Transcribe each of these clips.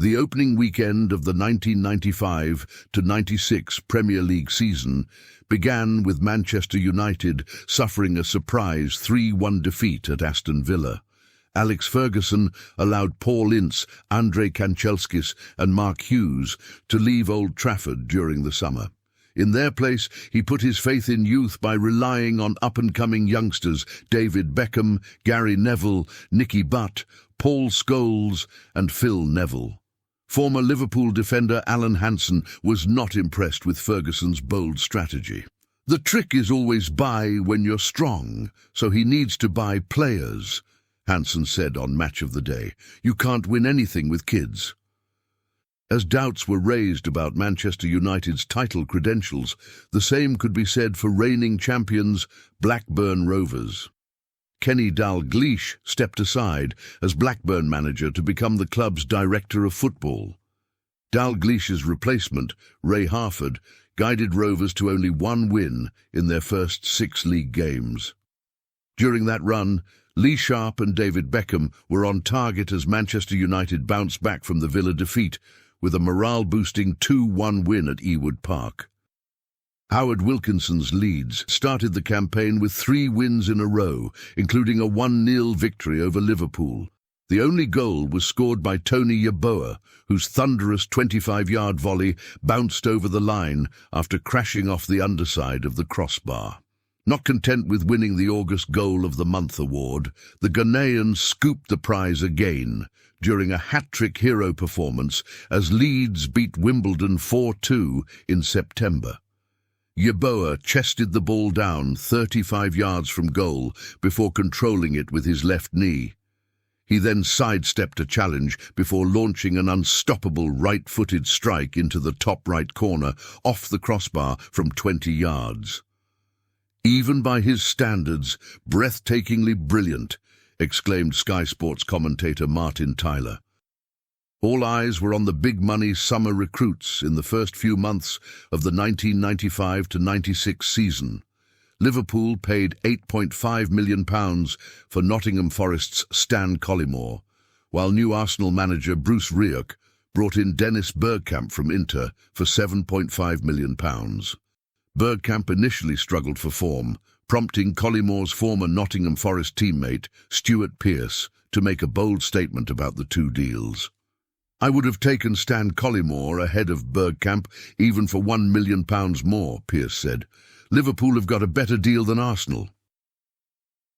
The opening weekend of the 1995-96 Premier League season began with Manchester United suffering a surprise 3-1 defeat at Aston Villa. Alex Ferguson allowed Paul Ince, Andre Kanchelskis and Mark Hughes to leave Old Trafford during the summer. In their place, he put his faith in youth by relying on up-and-coming youngsters David Beckham, Gary Neville, Nicky Butt, Paul Scholes and Phil Neville. Former Liverpool defender Alan Hansen was not impressed with Ferguson's bold strategy. "The trick is always buy when you're strong, so he needs to buy players," Hansen said on Match of the Day. "You can't win anything with kids." As doubts were raised about Manchester United's title credentials, the same could be said for reigning champions Blackburn Rovers. Kenny Dalglish stepped aside as Blackburn manager to become the club's director of football. Dalglish's replacement, Ray Harford, guided Rovers to only one win in their first 6 league games. During that run, Lee Sharp and David Beckham were on target as Manchester United bounced back from the Villa defeat with a morale-boosting 2-1 win at Ewood Park. Howard Wilkinson's Leeds started the campaign with 3 wins in a row, including a 1-0 victory over Liverpool. The only goal was scored by Tony Yeboah, whose thunderous 25-yard volley bounced over the line after crashing off the underside of the crossbar. Not content with winning the August Goal of the Month award, the Ghanaians scooped the prize again during a hat-trick hero performance as Leeds beat Wimbledon 4-2 in September. Yeboah chested the ball down 35 yards from goal before controlling it with his left knee. He then sidestepped a challenge before launching an unstoppable right-footed strike into the top right corner off the crossbar from 20 yards. "Even by his standards, breathtakingly brilliant," exclaimed Sky Sports commentator Martin Tyler. All eyes were on the big-money summer recruits in the first few months of the 1995-96 season. Liverpool paid £8.5 million for Nottingham Forest's Stan Collymore, while new Arsenal manager Bruce Rioch brought in Dennis Bergkamp from Inter for £7.5 million. Bergkamp initially struggled for form, prompting Collymore's former Nottingham Forest teammate, Stuart Pearce, to make a bold statement about the two deals. "I would have taken Stan Collymore ahead of Bergkamp even for £1 million more," Pearce said. "Liverpool have got a better deal than Arsenal."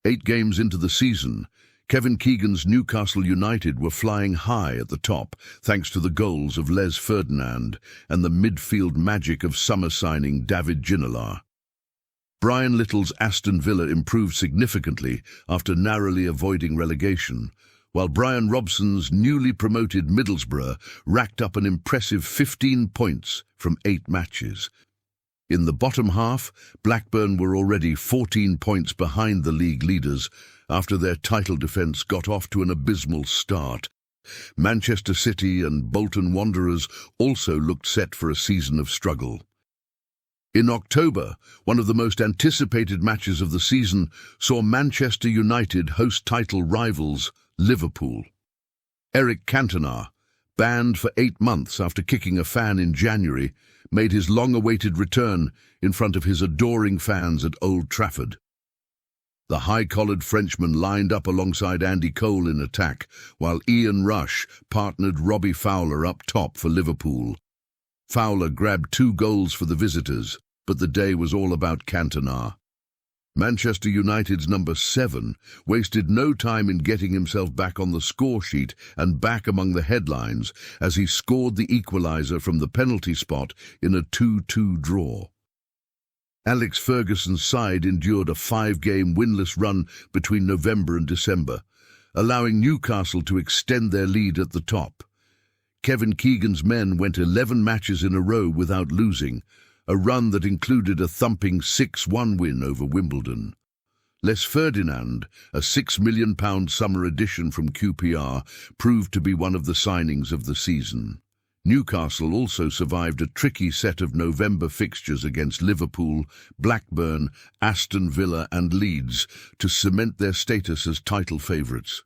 8 games into the season, Kevin Keegan's Newcastle United were flying high at the top thanks to the goals of Les Ferdinand and the midfield magic of summer signing David Ginola. Brian Little's Aston Villa improved significantly after narrowly avoiding relegation, while Brian Robson's newly promoted Middlesbrough racked up an impressive 15 points from 8 matches. In the bottom half, Blackburn were already 14 points behind the league leaders after their title defence got off to an abysmal start. Manchester City and Bolton Wanderers also looked set for a season of struggle. In October, one of the most anticipated matches of the season saw Manchester United host title rivals Liverpool. Eric Cantona, banned for 8 months after kicking a fan in January, made his long-awaited return in front of his adoring fans at Old Trafford. The high-collared Frenchman lined up alongside Andy Cole in attack, while Ian Rush partnered Robbie Fowler up top for Liverpool. Fowler grabbed 2 goals for the visitors, but the day was all about Cantona. Manchester United's number 7 wasted no time in getting himself back on the score sheet and back among the headlines as he scored the equaliser from the penalty spot in a 2-2 draw. Alex Ferguson's side endured a 5-game winless run between November and December, allowing Newcastle to extend their lead at the top. Kevin Keegan's men went 11 matches in a row without losing, a run that included a thumping 6-1 win over Wimbledon. Les Ferdinand, a £6 million summer addition from QPR, proved to be one of the signings of the season. Newcastle also survived a tricky set of November fixtures against Liverpool, Blackburn, Aston Villa and Leeds to cement their status as title favourites.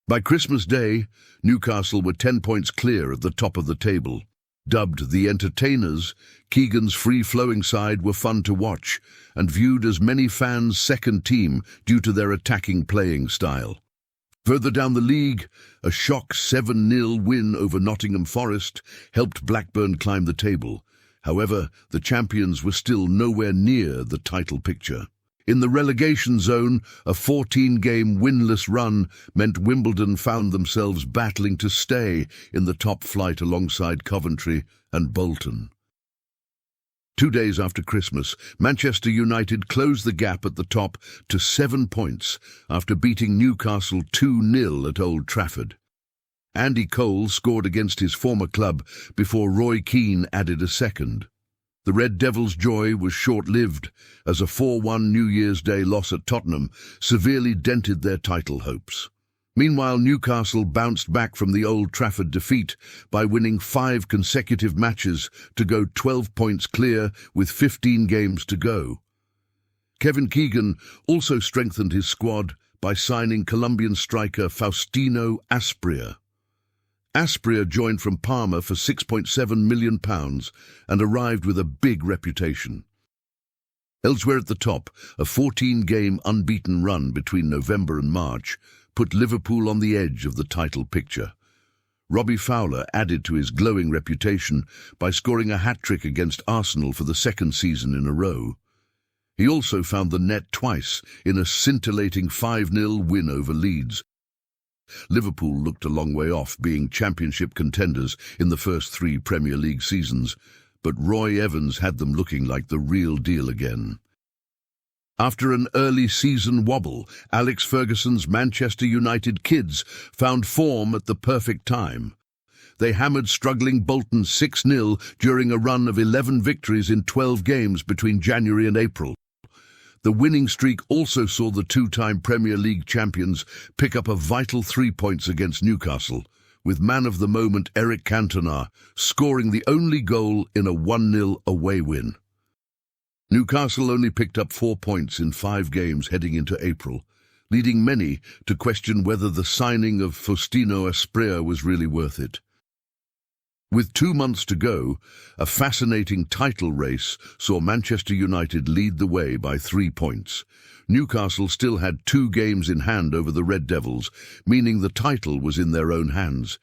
By Christmas Day, Newcastle were 10 points clear at the top of the table. Dubbed the Entertainers, Keegan's free-flowing side were fun to watch and viewed as many fans' second team due to their attacking playing style. Further down the league, a shock 7-0 win over Nottingham Forest helped Blackburn climb the table. However, the champions were still nowhere near the title picture. In the relegation zone, a 14-game winless run meant Wimbledon found themselves battling to stay in the top flight alongside Coventry and Bolton. 2 days after Christmas, Manchester United closed the gap at the top to 7 points after beating Newcastle 2-0 at Old Trafford. Andy Cole scored against his former club before Roy Keane added a second. The Red Devils' joy was short-lived, as a 4-1 New Year's Day loss at Tottenham severely dented their title hopes. Meanwhile, Newcastle bounced back from the Old Trafford defeat by winning 5 consecutive matches to go 12 points clear with 15 games to go. Kevin Keegan also strengthened his squad by signing Colombian striker Faustino Asprilla. Asprilla joined from Parma for £6.7 million and arrived with a big reputation. Elsewhere at the top, a 14-game unbeaten run between November and March put Liverpool on the edge of the title picture. Robbie Fowler added to his glowing reputation by scoring a hat-trick against Arsenal for the second season in a row. He also found the net twice in a scintillating 5-0 win over Leeds. Liverpool looked a long way off being championship contenders in the first 3 Premier League seasons, but Roy Evans had them looking like the real deal again. After an early season wobble, Alex Ferguson's Manchester United kids found form at the perfect time. They hammered struggling Bolton 6-0 during a run of 11 victories in 12 games between January and April. The winning streak also saw the 2-time Premier League champions pick up a vital 3 points against Newcastle, with man-of-the-moment Eric Cantona scoring the only goal in a 1-0 away win. Newcastle only picked up 4 points in 5 games heading into April, leading many to question whether the signing of Faustino Asprilla was really worth it. With 2 months to go, a fascinating title race saw Manchester United lead the way by 3 points. Newcastle still had 2 games in hand over the Red Devils, meaning the title was in their own hands.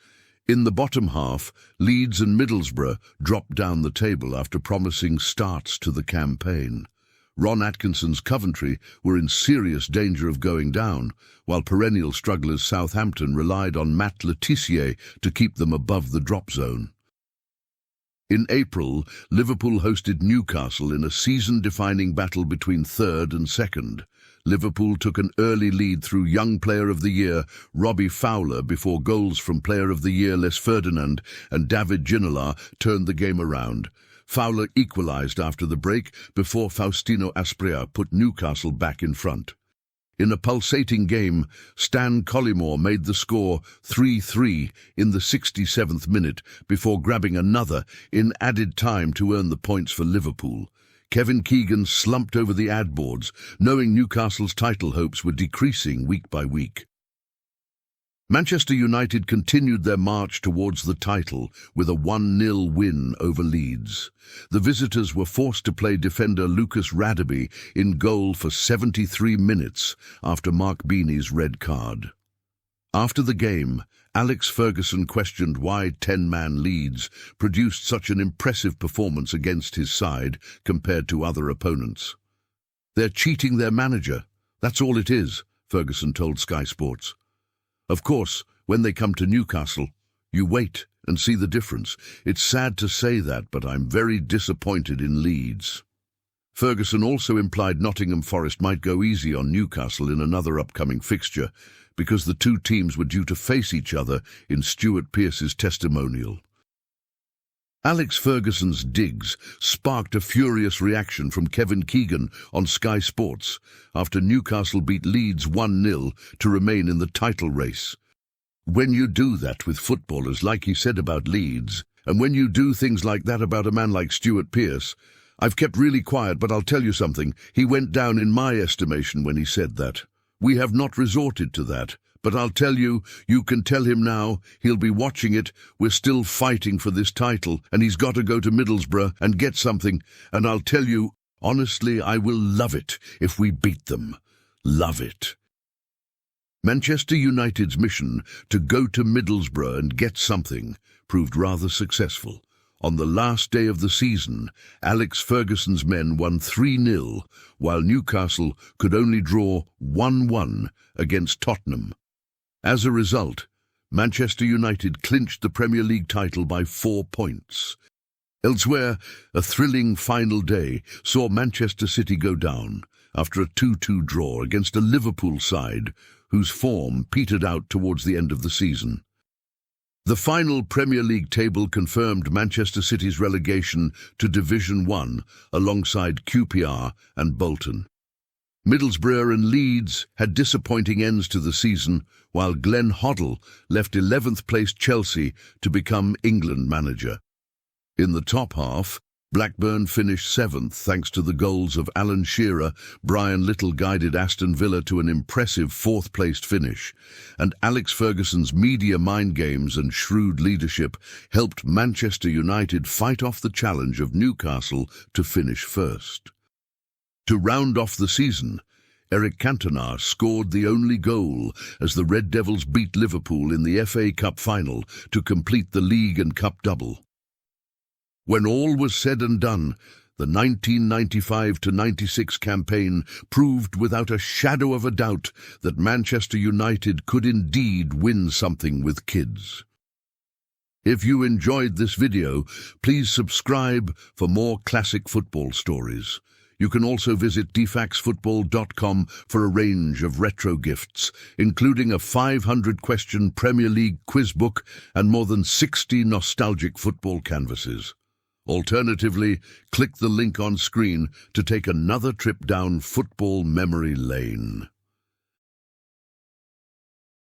In the bottom half, Leeds and Middlesbrough dropped down the table after promising starts to the campaign. Ron Atkinson's Coventry were in serious danger of going down, while perennial strugglers Southampton relied on Matt Letitia to keep them above the drop zone. In April, Liverpool hosted Newcastle in a season-defining battle between third and second. Liverpool took an early lead through Young Player of the Year Robbie Fowler before goals from Player of the Year Les Ferdinand and David Ginola turned the game around. Fowler equalised after the break before Faustino Asprilla put Newcastle back in front. In a pulsating game, Stan Collymore made the score 3-3 in the 67th minute before grabbing another in added time to earn the points for Liverpool. Kevin Keegan slumped over the ad boards, knowing Newcastle's title hopes were decreasing week by week. Manchester United continued their march towards the title with a 1-0 win over Leeds. The visitors were forced to play defender Lucas Radebe in goal for 73 minutes after Mark Beanie's red card. After the game, Alex Ferguson questioned why 10-man Leeds produced such an impressive performance against his side compared to other opponents. "They're cheating their manager. That's all it is," Ferguson told Sky Sports. Of course, when they come to Newcastle, you wait and see the difference. It's sad to say that, but I'm very disappointed in Leeds. Ferguson also implied Nottingham Forest might go easy on Newcastle in another upcoming fixture, because the 2 teams were due to face each other in Stuart Pearce's testimonial. Alex Ferguson's digs sparked a furious reaction from Kevin Keegan on Sky Sports after Newcastle beat Leeds 1-0 to remain in the title race. "When you do that with footballers like he said about Leeds, and when you do things like that about a man like Stuart Pearce, I've kept really quiet, but I'll tell you something, he went down in my estimation when he said that. We have not resorted to that, But I'll tell you, you can tell him now, he'll be watching it. We're still fighting for this title, and he's got to go to Middlesbrough and get something. And I'll tell you, honestly, I will love it if we beat them. Love it. Manchester United's mission to go to Middlesbrough and get something proved rather successful. On the last day of the season, Alex Ferguson's men won 3-0, while Newcastle could only draw 1-1 against Tottenham. As a result, Manchester United clinched the Premier League title by 4 points. Elsewhere, a thrilling final day saw Manchester City go down after a 2-2 draw against a Liverpool side whose form petered out towards the end of the season. The final Premier League table confirmed Manchester City's relegation to Division 1 alongside QPR and Bolton. Middlesbrough and Leeds had disappointing ends to the season, while Glenn Hoddle left 11th-placed Chelsea to become England manager. In the top half, Blackburn finished 7th thanks to the goals of Alan Shearer. Brian Little guided Aston Villa to an impressive 4th-placed finish, and Alex Ferguson's media mind games and shrewd leadership helped Manchester United fight off the challenge of Newcastle to finish first. To round off the season, Eric Cantona scored the only goal as the Red Devils beat Liverpool in the FA Cup final to complete the league and cup double. When all was said and done, the 1995-96 campaign proved without a shadow of a doubt that Manchester United could indeed win something with kids. If you enjoyed this video, please subscribe for more classic football stories. You can also visit deefaxfootball.com for a range of retro gifts, including a 500-question Premier League quiz book and more than 60 nostalgic football canvases. Alternatively, click the link on screen to take another trip down football memory lane.